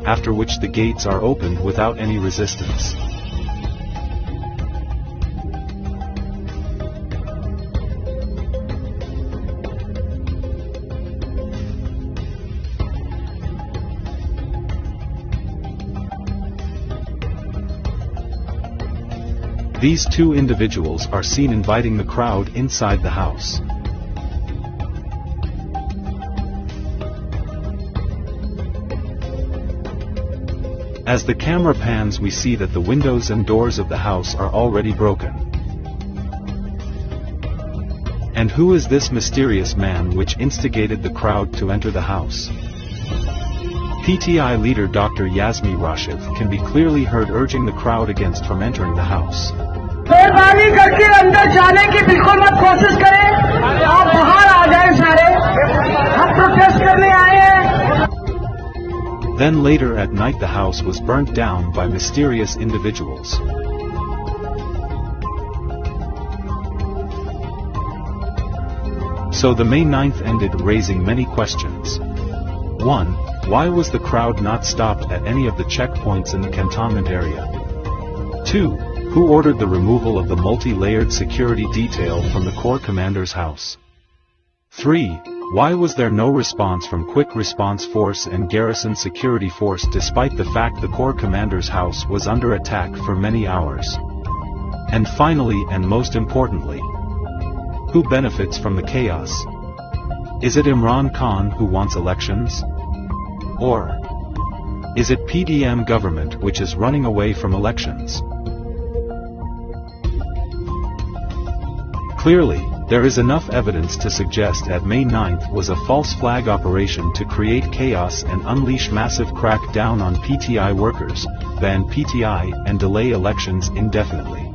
after which the gates are opened without any resistance. These two individuals are seen inviting the crowd inside the house. As the camera pans, we see that the windows and doors of the house are already broken. And who is this mysterious man which instigated the crowd to enter the house? PTI leader Dr. Yasmi Rashid can be clearly heard urging the crowd against from entering the house. मेहरबानी करके अंदर जाने की बिल्कुल मत कोशिश करें, आप बाहर आ जाएं सारे, हम प्रोटेस्ट करने आए हैं। Then later at night the house was burnt down by mysterious individuals. So the May 9th ended raising many questions. 1. Why was the crowd not stopped at any of the checkpoints in the cantonment area? 2. Who ordered the removal of the multi-layered security detail from the Corps Commander's house? 3. Why was there no response from Quick Response Force and Garrison Security Force despite the fact the Corps Commander's house was under attack for many hours? And finally and most importantly, who benefits from the chaos? Is it Imran Khan who wants elections? Or is it PDM government which is running away from elections? Clearly, there is enough evidence to suggest that May 9th was a false flag operation to create chaos and unleash massive crackdown on PTI workers, ban PTI and delay elections indefinitely.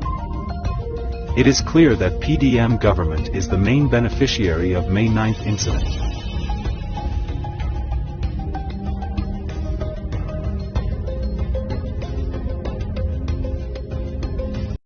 It is clear that PDM government is the main beneficiary of May 9th incident.